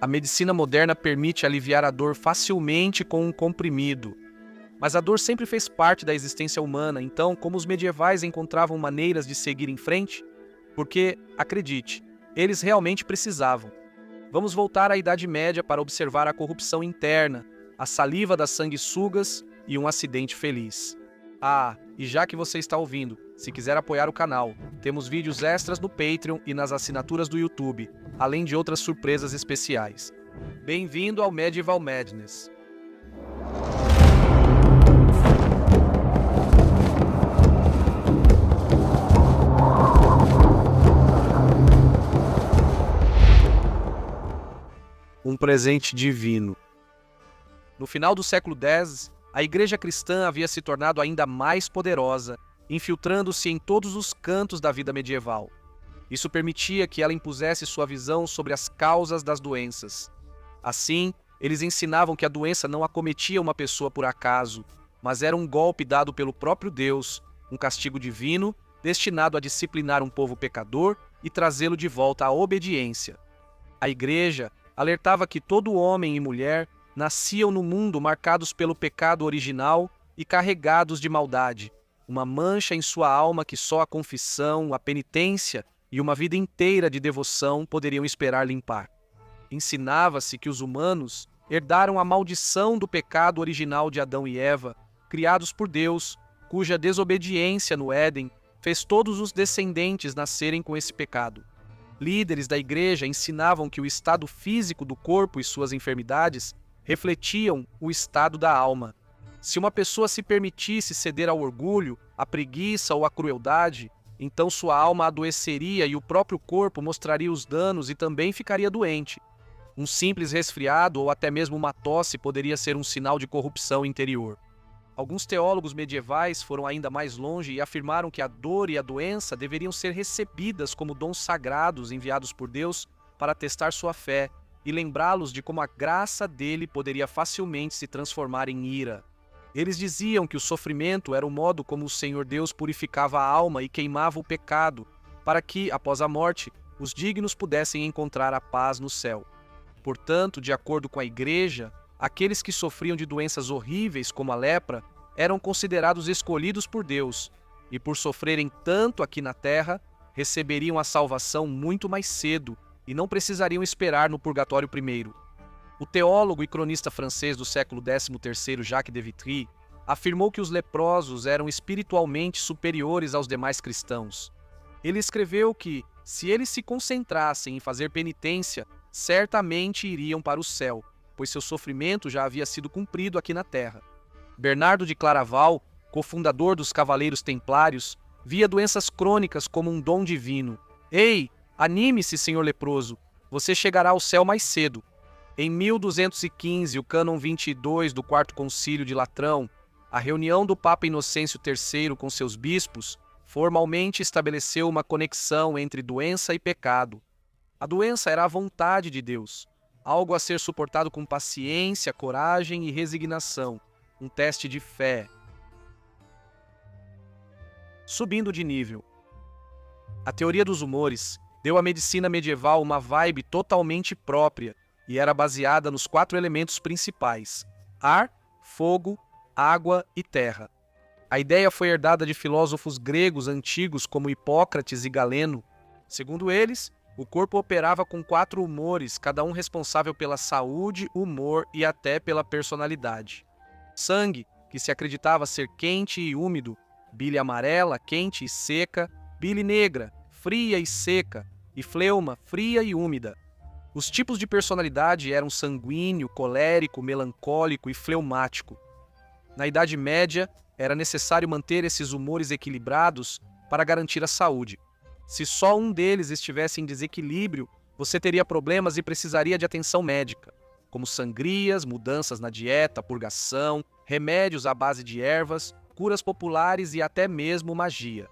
A medicina moderna permite aliviar a dor facilmente com um comprimido. Mas a dor sempre fez parte da existência humana, então, como os medievais encontravam maneiras de seguir em frente? Porque, acredite, eles realmente precisavam. Vamos voltar à Idade Média para observar a corrupção interna, a saliva das sanguessugas e um acidente feliz. Ah, e já que você está ouvindo, se quiser apoiar o canal, temos vídeos extras no Patreon e nas assinaturas do YouTube, além de outras surpresas especiais. Bem-vindo ao Medieval Madness! Um presente divino. No final do século X, a Igreja cristã havia se tornado ainda mais poderosa, infiltrando-se em todos os cantos da vida medieval. Isso permitia que ela impusesse sua visão sobre as causas das doenças. Assim, eles ensinavam que a doença não acometia uma pessoa por acaso, mas era um golpe dado pelo próprio Deus, um castigo divino, destinado a disciplinar um povo pecador e trazê-lo de volta à obediência. A Igreja alertava que todo homem e mulher nasciam no mundo marcados pelo pecado original e carregados de maldade, uma mancha em sua alma que só a confissão, a penitência e uma vida inteira de devoção poderiam esperar limpar. Ensinava-se que os humanos herdaram a maldição do pecado original de Adão e Eva, criados por Deus, cuja desobediência no Éden fez todos os descendentes nascerem com esse pecado. Líderes da igreja ensinavam que o estado físico do corpo e suas enfermidades refletiam o estado da alma. Se uma pessoa se permitisse ceder ao orgulho, à preguiça ou à crueldade, então sua alma adoeceria e o próprio corpo mostraria os danos e também ficaria doente. Um simples resfriado ou até mesmo uma tosse poderia ser um sinal de corrupção interior. Alguns teólogos medievais foram ainda mais longe e afirmaram que a dor e a doença deveriam ser recebidas como dons sagrados enviados por Deus para testar sua fé e lembrá-los de como a graça dele poderia facilmente se transformar em ira. Eles diziam que o sofrimento era o modo como o Senhor Deus purificava a alma e queimava o pecado, para que, após a morte, os dignos pudessem encontrar a paz no céu. Portanto, de acordo com a Igreja, aqueles que sofriam de doenças horríveis como a lepra eram considerados escolhidos por Deus e, por sofrerem tanto aqui na terra, receberiam a salvação muito mais cedo e não precisariam esperar no purgatório primeiro. O teólogo e cronista francês do século XIII, Jacques de Vitry, afirmou que os leprosos eram espiritualmente superiores aos demais cristãos. Ele escreveu que, se eles se concentrassem em fazer penitência, certamente iriam para o céu, pois seu sofrimento já havia sido cumprido aqui na terra. Bernardo de Claraval, cofundador dos Cavaleiros Templários, via doenças crônicas como um dom divino. Ei, anime-se, senhor leproso, você chegará ao céu mais cedo. Em 1215, o cânon 22 do Quarto Concílio de Latrão, a reunião do Papa Inocêncio III com seus bispos, formalmente estabeleceu uma conexão entre doença e pecado. A doença era a vontade de Deus, algo a ser suportado com paciência, coragem e resignação, um teste de fé. Subindo de nível. A teoria dos humores deu à medicina medieval uma vibe totalmente própria e era baseada nos 4 elementos principais: ar, fogo, água e terra. A ideia foi herdada de filósofos gregos antigos como Hipócrates e Galeno. Segundo eles, o corpo operava com 4 humores, cada um responsável pela saúde, humor e até pela personalidade. Sangue, que se acreditava ser quente e úmido, bile amarela, quente e seca, bile negra, fria e seca, e fleuma, fria e úmida. Os tipos de personalidade eram sanguíneo, colérico, melancólico e fleumático. Na Idade Média, era necessário manter esses humores equilibrados para garantir a saúde. Se só um deles estivesse em desequilíbrio, você teria problemas e precisaria de atenção médica, como sangrias, mudanças na dieta, purgação, remédios à base de ervas, curas populares e até mesmo magia.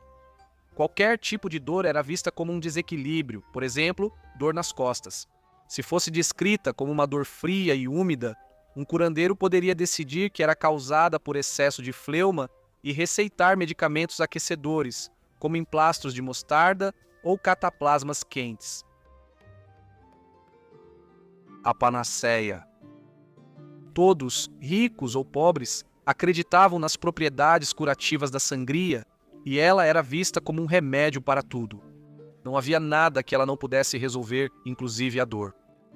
Qualquer tipo de dor era vista como um desequilíbrio, por exemplo, dor nas costas. Se fosse descrita como uma dor fria e úmida, um curandeiro poderia decidir que era causada por excesso de fleuma e receitar medicamentos aquecedores, como emplastros de mostarda ou cataplasmas quentes. a panaceia. Todos, ricos ou pobres, acreditavam nas propriedades curativas da sangria e ela era vista como um remédio para tudo. Não havia nada que ela não pudesse resolver, inclusive a dor.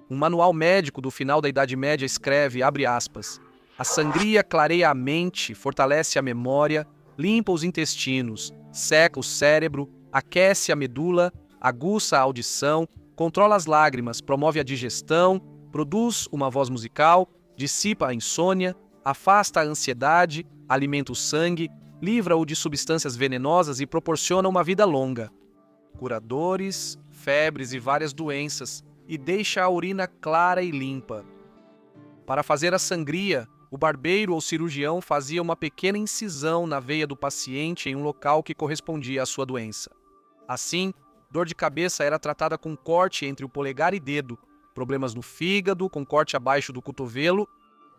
Um manual médico do final da Idade Média escreve, abre aspas, a sangria clareia a mente, fortalece a memória, limpa os intestinos, seca o cérebro, aquece a medula, aguça a audição, controla as lágrimas, promove a digestão, produz uma voz musical, dissipa a insônia, afasta a ansiedade, alimenta o sangue, livra-o de substâncias venenosas e proporciona uma vida longa. Cura dores, febres e várias doenças, e deixa a urina clara e limpa. Para fazer a sangria, o barbeiro ou cirurgião fazia uma pequena incisão na veia do paciente em um local que correspondia à sua doença. Assim, dor de cabeça era tratada com corte entre o polegar e dedo, problemas no fígado, com corte abaixo do cotovelo.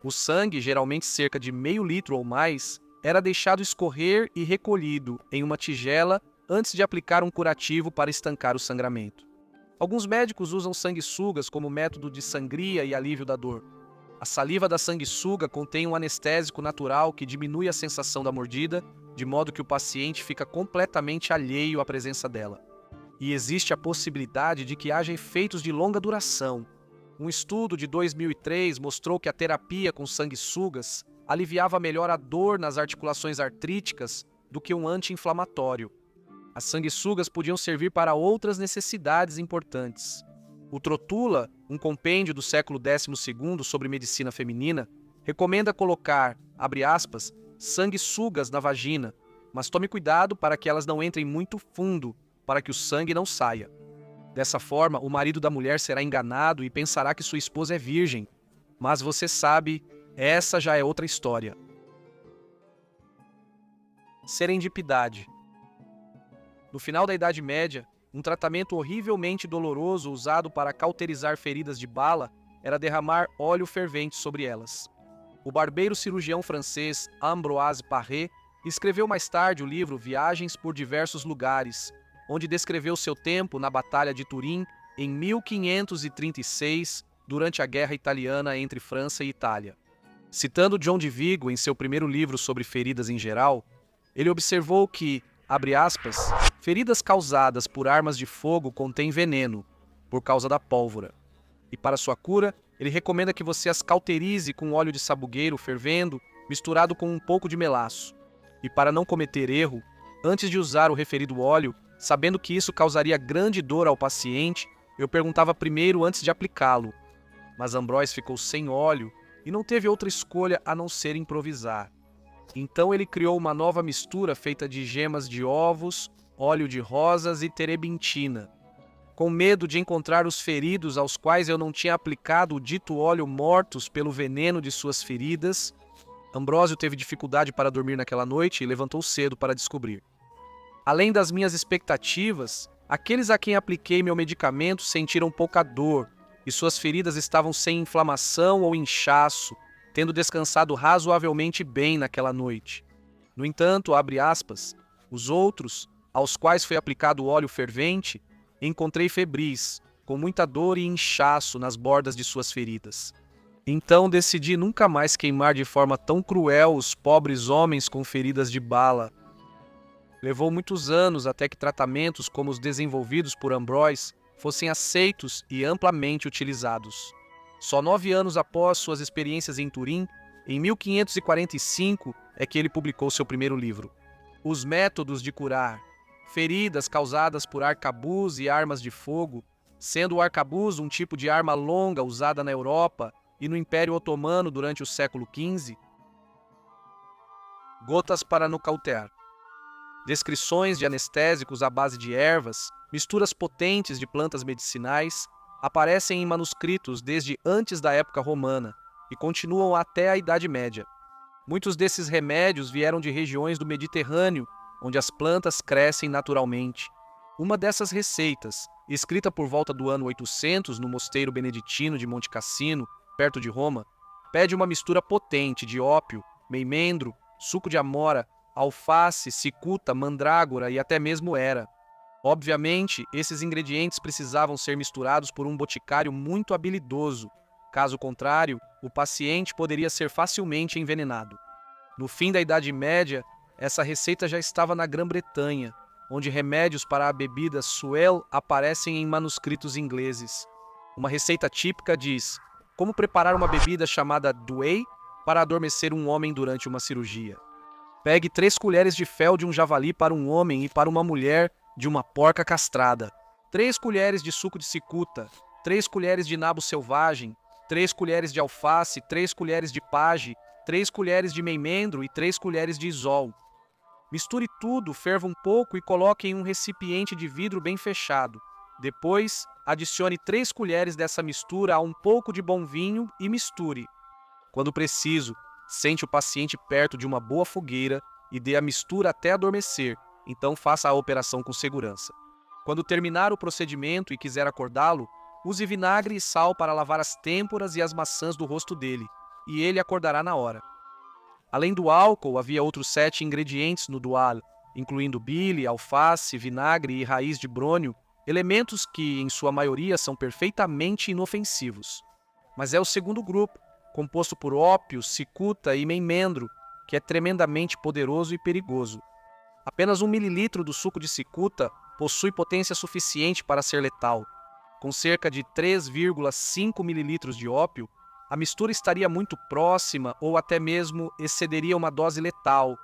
O sangue, geralmente cerca de meio litro ou mais, era deixado escorrer e recolhido em uma tigela antes de aplicar um curativo para estancar o sangramento. Alguns médicos usam sanguessugas como método de sangria e alívio da dor. A saliva da sanguessuga contém um anestésico natural que diminui a sensação da mordida, de modo que o paciente fica completamente alheio à presença dela. E existe a possibilidade de que haja efeitos de longa duração. Um estudo de 2003 mostrou que a terapia com sanguessugas aliviava melhor a dor nas articulações artríticas do que um anti-inflamatório. As sanguessugas podiam servir para outras necessidades importantes. O Trotula, um compêndio do século XII sobre medicina feminina, recomenda colocar, abre aspas, sanguessugas na vagina, mas tome cuidado para que elas não entrem muito fundo, para que o sangue não saia. Dessa forma, o marido da mulher será enganado e pensará que sua esposa é virgem. Mas você sabe, essa já é outra história. Serendipidade. No final da Idade Média, um tratamento horrivelmente doloroso usado para cauterizar feridas de bala era derramar óleo fervente sobre elas. O barbeiro cirurgião francês Ambroise Paré escreveu mais tarde o livro Viagens por Diversos Lugares, onde descreveu seu tempo na Batalha de Turim em 1536, durante a Guerra Italiana entre França e Itália. Citando João de Vigo em seu primeiro livro sobre feridas em geral, ele observou que, abre aspas, feridas causadas por armas de fogo contêm veneno, por causa da pólvora. E para sua cura, ele recomenda que você as cauterize com óleo de sabugueiro fervendo, misturado com um pouco de melaço. E para não cometer erro, antes de usar o referido óleo, sabendo que isso causaria grande dor ao paciente, eu perguntava primeiro antes de aplicá-lo. Mas Ambroise ficou sem óleo e não teve outra escolha a não ser improvisar. Então ele criou uma nova mistura feita de gemas de ovos, óleo de rosas e terebintina. Com medo de encontrar os feridos aos quais eu não tinha aplicado o dito óleo mortos pelo veneno de suas feridas, Ambrósio teve dificuldade para dormir naquela noite e levantou cedo para descobrir. Além das minhas expectativas, aqueles a quem apliquei meu medicamento sentiram pouca dor e suas feridas estavam sem inflamação ou inchaço, tendo descansado razoavelmente bem naquela noite. No entanto, abre aspas, os outros, aos quais foi aplicado o óleo fervente, encontrei febris, com muita dor e inchaço nas bordas de suas feridas. Então decidi nunca mais queimar de forma tão cruel os pobres homens com feridas de bala. Levou muitos anos até que tratamentos como os desenvolvidos por Ambroise fossem aceitos e amplamente utilizados. Só 9 anos após suas experiências em Turim, em 1545, é que ele publicou seu primeiro livro. Os métodos de curar feridas causadas por arcabuz e armas de fogo, sendo o arcabuz um tipo de arma longa usada na Europa e no Império Otomano durante o século XV. Gotas para nocautear. Descrições de anestésicos à base de ervas, misturas potentes de plantas medicinais, aparecem em manuscritos desde antes da época romana e continuam até a Idade Média. Muitos desses remédios vieram de regiões do Mediterrâneo, onde as plantas crescem naturalmente. Uma dessas receitas, escrita por volta do ano 800 no mosteiro beneditino de Monte Cassino, perto de Roma, pede uma mistura potente de ópio, meimendro, suco de amora, alface, cicuta, mandrágora e até mesmo era. Obviamente, esses ingredientes precisavam ser misturados por um boticário muito habilidoso, Caso contrário, o paciente poderia ser facilmente envenenado. No fim da Idade Média, essa receita já estava na Grã-Bretanha, onde remédios para a bebida Suel aparecem em manuscritos ingleses. Uma receita típica diz: como preparar uma bebida chamada Duay para adormecer um homem durante uma cirurgia. Pegue 3 colheres de fel de um javali para um homem e para uma mulher de uma porca castrada. 3 colheres de suco de cicuta, 3 colheres de nabo selvagem, 3 colheres de alface, 3 colheres de page, 3 colheres de meimendro e 3 colheres de isol. Misture tudo, ferva um pouco e coloque em um recipiente de vidro bem fechado. Depois, adicione 3 colheres dessa mistura a um pouco de bom vinho e misture. Quando preciso, sente o paciente perto de uma boa fogueira e dê a mistura até adormecer, então faça a operação com segurança. Quando terminar o procedimento e quiser acordá-lo, use vinagre e sal para lavar as têmporas e as maçãs do rosto dele, e ele acordará na hora. Além do álcool, havia outros 7 ingredientes no Dual, incluindo bile, alface, vinagre e raiz de brônio, elementos que, em sua maioria, são perfeitamente inofensivos. Mas é o segundo grupo, composto por ópio, cicuta e meimendro, que é tremendamente poderoso e perigoso. Apenas 1 mililitro do suco de cicuta possui potência suficiente para ser letal. Com cerca de 3,5 mililitros de ópio, a mistura estaria muito próxima ou até mesmo excederia uma dose letal,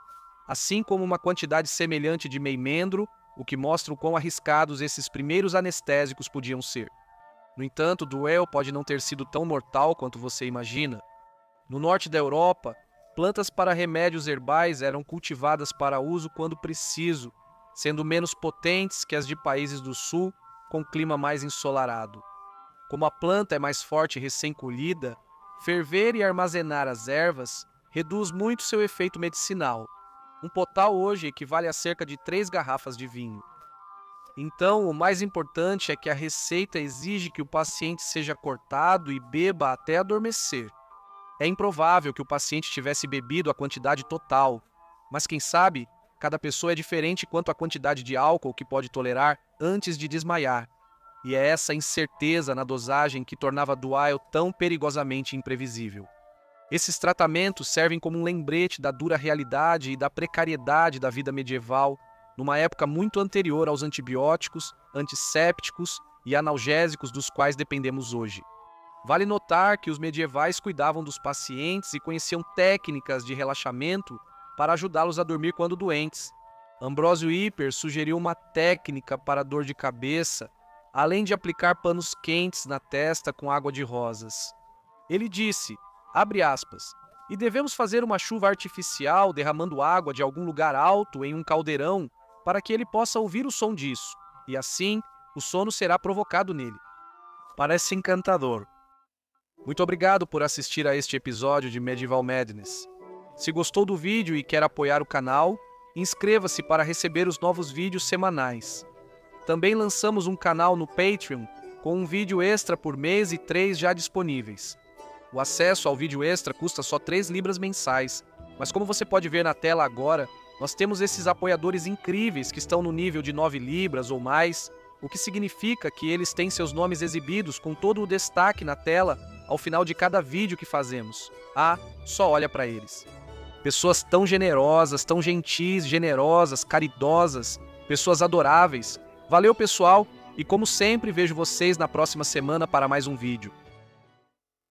assim como uma quantidade semelhante de meimendro, o que mostra o quão arriscados esses primeiros anestésicos podiam ser. No entanto, o Duel pode não ter sido tão mortal quanto você imagina. No norte da Europa, plantas para remédios herbais eram cultivadas para uso quando preciso, sendo menos potentes que as de países do sul, com clima mais ensolarado. Como a planta é mais forte recém-colhida, ferver e armazenar as ervas reduz muito seu efeito medicinal. Um potal hoje equivale a cerca de 3 garrafas de vinho. Então, o mais importante é que a receita exige que o paciente seja cortado e beba até adormecer. É improvável que o paciente tivesse bebido a quantidade total, mas quem sabe, cada pessoa é diferente quanto à quantidade de álcool que pode tolerar antes de desmaiar. E é essa incerteza na dosagem que tornava Dual tão perigosamente imprevisível. Esses tratamentos servem como um lembrete da dura realidade e da precariedade da vida medieval, numa época muito anterior aos antibióticos, antissépticos e analgésicos dos quais dependemos hoje. Vale notar que os medievais cuidavam dos pacientes e conheciam técnicas de relaxamento para ajudá-los a dormir quando doentes. Ambrósio Hiper sugeriu uma técnica para dor de cabeça, além de aplicar panos quentes na testa com água de rosas. Ele disse, abre aspas, e devemos fazer uma chuva artificial derramando água de algum lugar alto em um caldeirão para que ele possa ouvir o som disso, e assim o sono será provocado nele. Parece encantador. Muito obrigado por assistir a este episódio de Medieval Madness. Se gostou do vídeo e quer apoiar o canal, inscreva-se para receber os novos vídeos semanais. Também lançamos um canal no Patreon com um vídeo extra por mês e 3 já disponíveis. O acesso ao vídeo extra custa só 3 libras mensais, mas como você pode ver na tela agora, nós temos esses apoiadores incríveis que estão no nível de 9 libras ou mais, o que significa que eles têm seus nomes exibidos com todo o destaque na tela ao final de cada vídeo que fazemos. Ah, só olha para eles. Pessoas tão generosas, tão gentis, generosas, caridosas, pessoas adoráveis. Valeu, pessoal, e como sempre vejo vocês na próxima semana para mais um vídeo.